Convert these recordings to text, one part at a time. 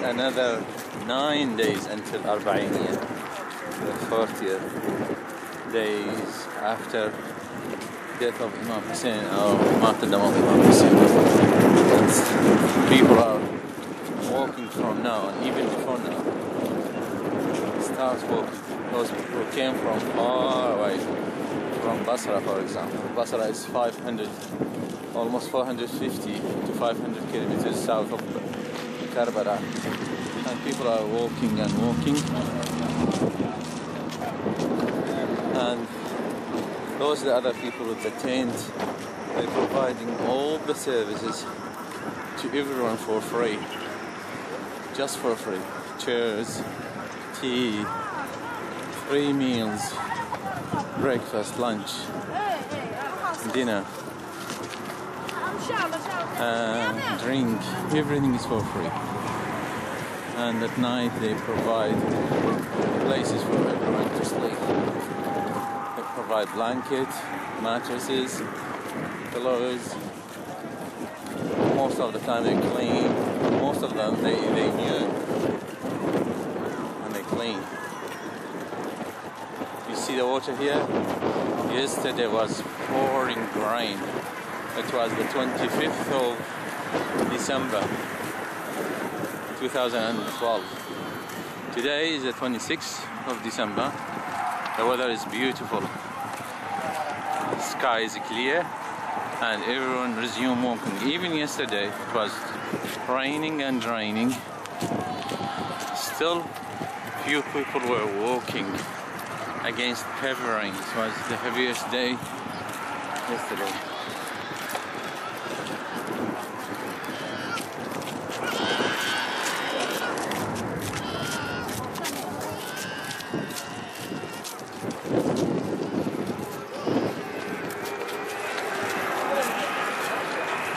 another 9 days until Arbaeen, the 40th days after death of Imam Hussain, or martyrdom of Imam Hussain. And people are walking from now, and even before now, start walking. Those people came from far away, from Basra, for example. Basra is 500, almost 450 to 500 kilometers south of Karbala, and people are walking and walking, and those are the other people with the tent. They're providing all the services to everyone for free, just for free. Chairs, tea, free meals, breakfast, lunch, dinner, drink, everything is for free. And at night they provide places for everyone to sleep. They provide blankets, mattresses, pillows. Most of the time they clean. Most of them they knew and they clean. You see the water here? Yesterday was pouring rain. It was the 25th of December 2012. Today is the 26th of December. The weather is beautiful. The sky is clear and everyone resumed walking. Even yesterday it was raining and raining. Still few people were walking against heavy rain. It was the heaviest day yesterday.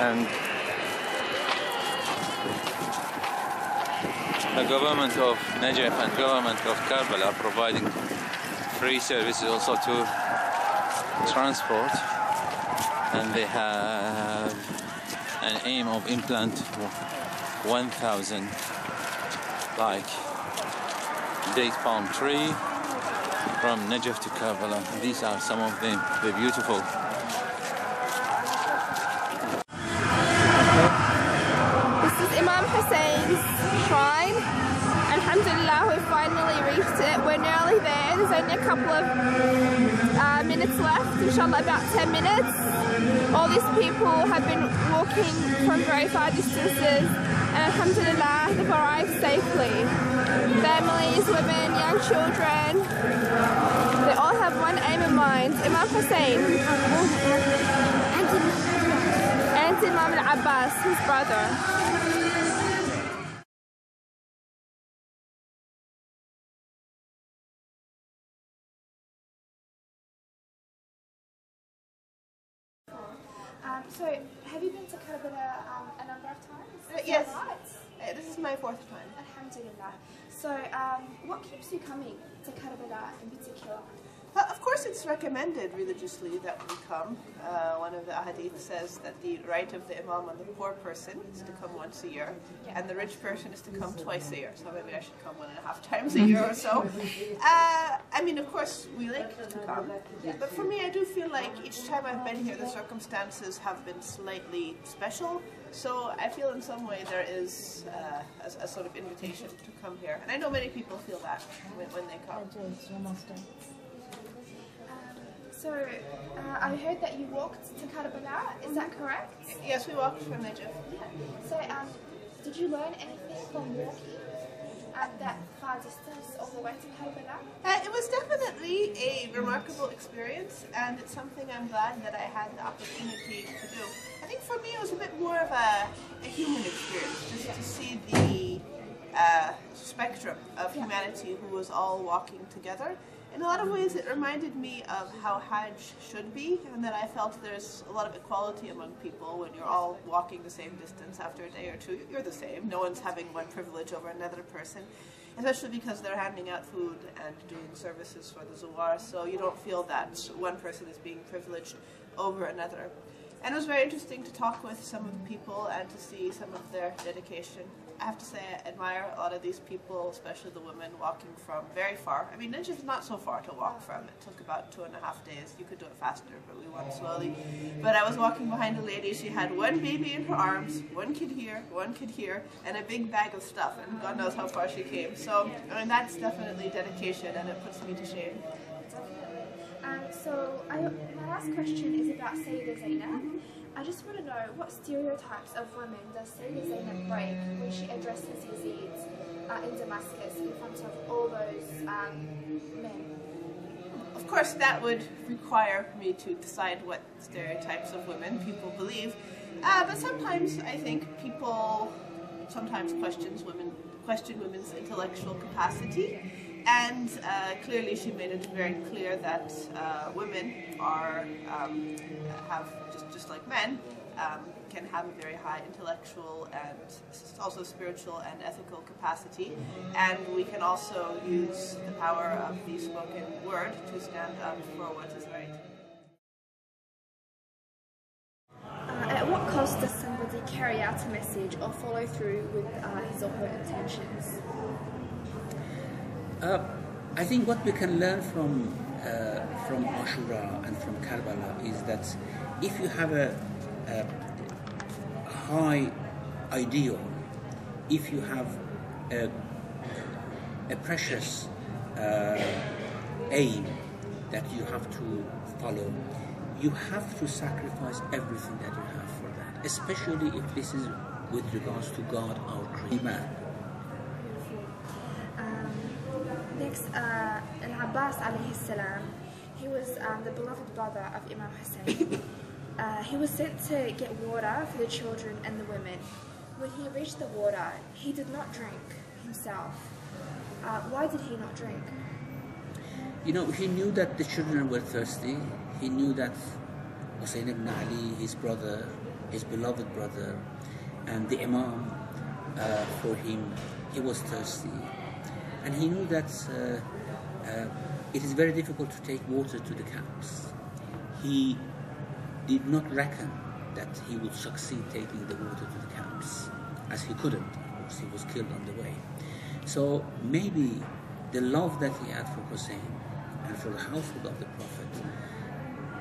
And the government of Najaf and government of Karbala are providing free services also to transport, and they have an aim of implant 1,000 like date palm tree from Najaf to Karbala. These are some of them. They're beautiful. Imam Hussein's shrine. Alhamdulillah, we finally reached it. We're nearly there. There's only a couple of minutes left, inshallah about 10 minutes. All these people have been walking from very far distances, and alhamdulillah, they've arrived safely. Families, women, young children, they all have one aim in mind. Imam Hussain and Imam al-Abbas, his brother. So, have you been to Karbala a number of times? Yes. This is my 4th time. Alhamdulillah. So, what keeps you coming to Karbala in particular? Of course, it's recommended religiously that we come. One of the ahadith says that the right of the imam on the poor person is to come once a year, and the rich person is to come twice a year. So maybe I should come 1.5 times a year or so. I mean, of course, we like to come, but for me, I do feel like each time I've been here, the circumstances have been slightly special. So I feel in some way there is a sort of invitation to come here, and I know many people feel that when they come. So, I heard that you walked to Karbala, is that correct? Yes, we walked from Najaf. Yeah. So, did you learn anything from walking at that far distance all the way to Karbala? It was definitely a remarkable experience, and it's something I'm glad that I had the opportunity to do. I think for me it was a bit more of a human experience, just to see the spectrum of humanity who was all walking together. In a lot of ways, it reminded me of how Hajj should be, and that I felt there's a lot of equality among people when you're all walking the same distance after a day or two. You're the same. No one's having one privilege over another person, especially because they're handing out food and doing services for the Zuwar, so you don't feel that one person is being privileged over another. And it was very interesting to talk with some of the people and to see some of their dedication. I have to say I admire a lot of these people, especially the women walking from very far. I mean, Najaf's not so far to walk from. It took about 2.5 days. You could do it faster, but we went slowly. But I was walking behind a lady. She had one baby in her arms, one kid here, and a big bag of stuff. And God knows how far she came. So, I mean, that's definitely dedication, and it puts me to shame. So my last question is about Sayyidah Zainab. I just want to know, what stereotypes of women does Sayyidah Zainab break when she addresses Yazid in Damascus in front of all those men? Of course, that would require me to decide what stereotypes of women people believe. But sometimes I think people question women's intellectual capacity. And clearly she made it very clear that women are, just like men, can have a very high intellectual and also spiritual and ethical capacity. And we can also use the power of the spoken word to stand up for what is right. At what cost does somebody carry out a message or follow through with his or her intentions? I think what we can learn from Ashura and from Karbala is that if you have a high ideal, if you have a precious aim that you have to follow, you have to sacrifice everything that you have for that, especially if this is with regards to God, our Creator. Next, Al-Abbas alayhi salam, he was the beloved brother of Imam Hussain. He was sent to get water for the children and the women. When he reached the water, he did not drink himself. Why did he not drink? You know, he knew that the children were thirsty. He knew that Hussain ibn Ali, his brother, his beloved brother, and the Imam, for him, he was thirsty. And he knew that it is very difficult to take water to the camps. He did not reckon that he would succeed taking the water to the camps, as he couldn't. Of course, he was killed on the way. So maybe the love that he had for Hussein and for the household of the Prophet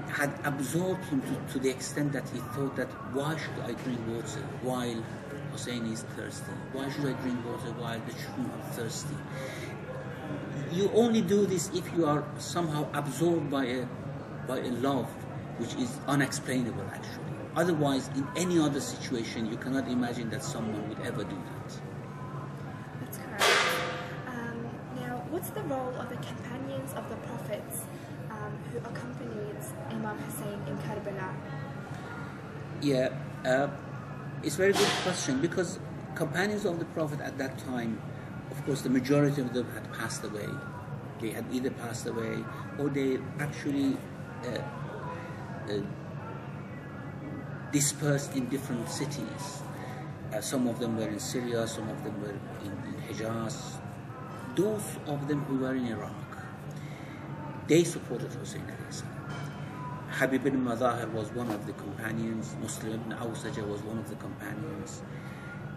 had absorbed him to the extent that he thought that, why should I drink water while Hussein is thirsty? Why should I drink water while the children are thirsty? You only do this if you are somehow absorbed by a love which is unexplainable, actually. Otherwise, in any other situation, you cannot imagine that someone would ever do that. That's correct. Now, what's the role of the companions of the prophets who accompanied Imam Hussain in Karbala? Yeah, it's a very good question, because companions of the Prophet at that time, of course, the majority of them had passed away. They had either passed away or they actually dispersed in different cities. Some of them were in Syria, some of them were in Hijaz. Those of them who were in Iraq, they supported Hussein alayhi salam. Habib ibn Madahir was one of the companions. Muslim ibn Awsaja was one of the companions.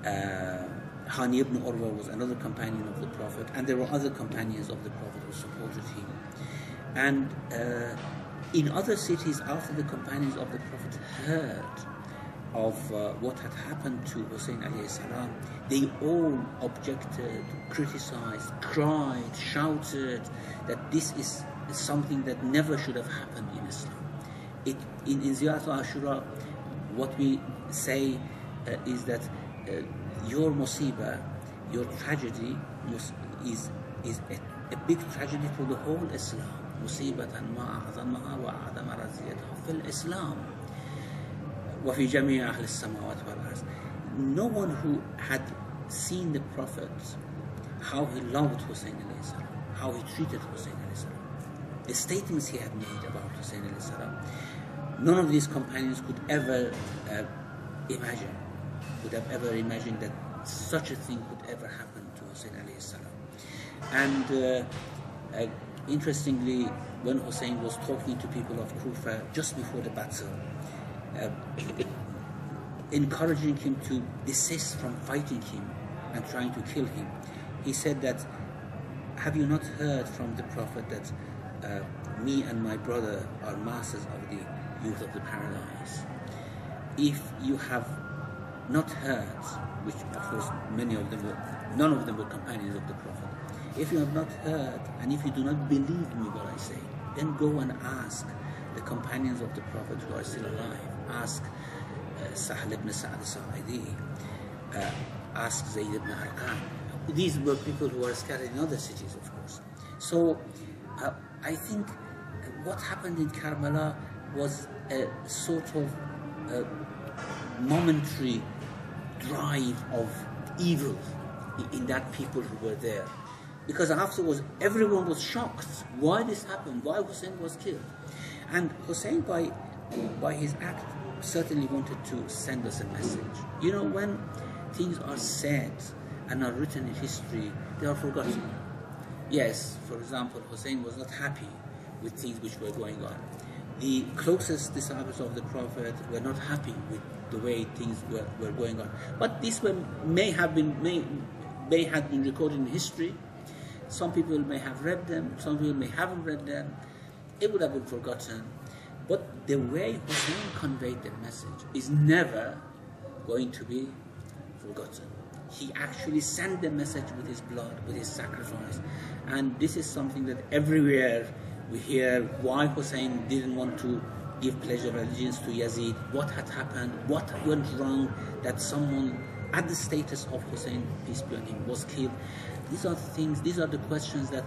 Hani ibn Urwa was another companion of the Prophet, and there were other companions of the Prophet who supported him. And in other cities, after the companions of the Prophet heard of what had happened to Hussein alayhi salam, they all objected, criticized, cried, shouted that this is something that never should have happened in Islam. In Ziyat al-Ashura, what we say is that your musibah, your tragedy is a big tragedy for the whole Islam. Musibatan ma a'zamaha wa a'zama raziyataha fil Islam wa fi jami' ahli as-samawati wal ard. No one who had seen the Prophet, how he loved Hussein alayhi salam, how he treated Hussein alayhi salam, the statements he had made about Hussein alayhi salam, none of these companions could ever imagine, would have ever imagined that such a thing could ever happen to Hussein alayhi salam. And interestingly, when Hussein was talking to people of Kufa just before the battle, encouraging him to desist from fighting him, and trying to kill him. He said that, have you not heard from the Prophet that me and my brother are masters of the youth of the paradise? If you have not heard, which of course none of them were companions of the Prophet. If you have not heard, and if you do not believe me what I say, then go and ask the companions of the Prophet who are still alive. Ask Sahl ibn Sa'd al-Sa'idi, ask Zayd ibn Arbaeen. These were people who were scattered in other cities, of course. So I think what happened in Karbala was a sort of momentary drive of evil in that people who were there. Because afterwards, everyone was shocked. Why this happened? Why Hussein was killed? And Hussein, by his act, certainly wanted to send us a message. You know, when things are said and are written in history, they are forgotten. Yes, for example, Hussein was not happy with things which were going on. The closest disciples of the Prophet were not happy with the way things were going on. But this may have been recorded in history. Some people may have read them, some people may haven't read them. It would have been forgotten. But the way Hussein conveyed the message is never going to be forgotten. He actually sent the message with his blood, with his sacrifice. And this is something that everywhere we hear why Hussein didn't want to give pledge of allegiance to Yazid, what had happened, what went wrong, that someone at the status of Hussein, peace be on him, was killed. These are things, these are the questions that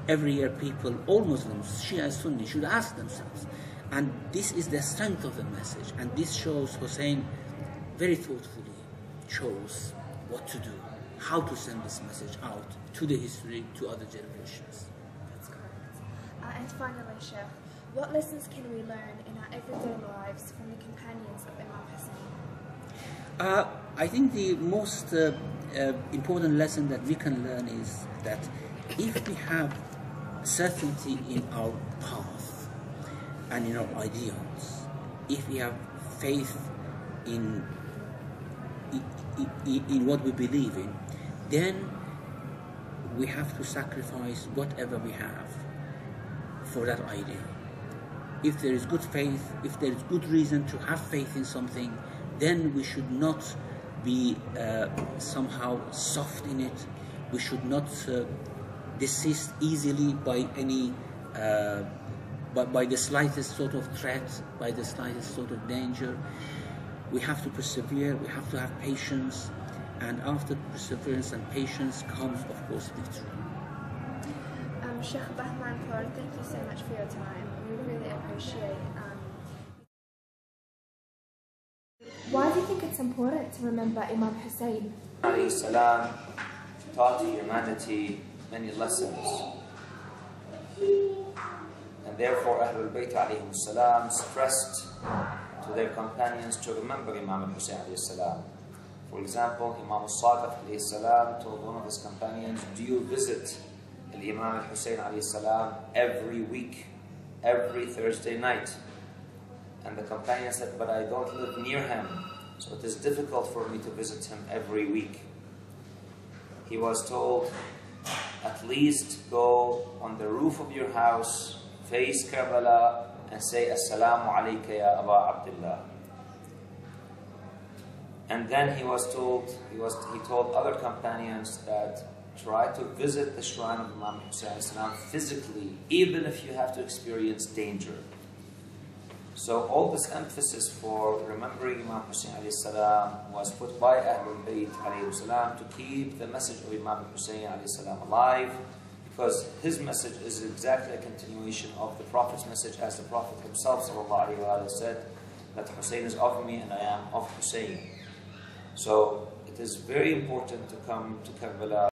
every year people, all Muslims, Shia, Sunni, should ask themselves. And this is the strength of the message. And this shows Hussein very thoughtfully chose what to do, how to send this message out to the history, to other generations. That's correct. And finally, Sheikh, what lessons can we learn in our everyday lives from the companions of Imam Hussain? I think the most important lesson that we can learn is that if we have certainty in our path and in our ideals, if we have faith in what we believe in, then we have to sacrifice whatever we have for that idea. If there is good faith, if there is good reason to have faith in something, then we should not be somehow soft in it. We should not desist easily by any by the slightest sort of threat, by the slightest sort of danger. We have to persevere, we have to have patience, and after perseverance and patience comes, of course, victory. Sheikh Bahmanpour, thank you so much for your time. We really appreciate Why do you think it's important to remember Imam Hussain? Alayhi salam taught humanity many lessons. And therefore Ahlul Bayt alayhi salam stressed to their companions to remember Imam Hussain alayhi salam. For example, Imam Sadiq alayhi salam told one of his companions, do you visit Imam Hussain alayhi salam every week, every Thursday night? And the companion said, but I don't live near him, so it is difficult for me to visit him every week. He was told, at least go on the roof of your house, face Karbala, and say, Assalamu alayka ya Aba Abdullah. And then he told other companions that try to visit the shrine of Imam Hussain physically, even if you have to experience danger. So all this emphasis for remembering Imam Hussain alayhi salam was put by Ahlul Bayt alayhi salam to keep the message of Imam Hussain alayhi salam alive, because his message is exactly a continuation of the Prophet's message, as the Prophet himself sallallahu alayhi wa said that Hussain is of me and I am of Hussain. So it is very important to come to Karbala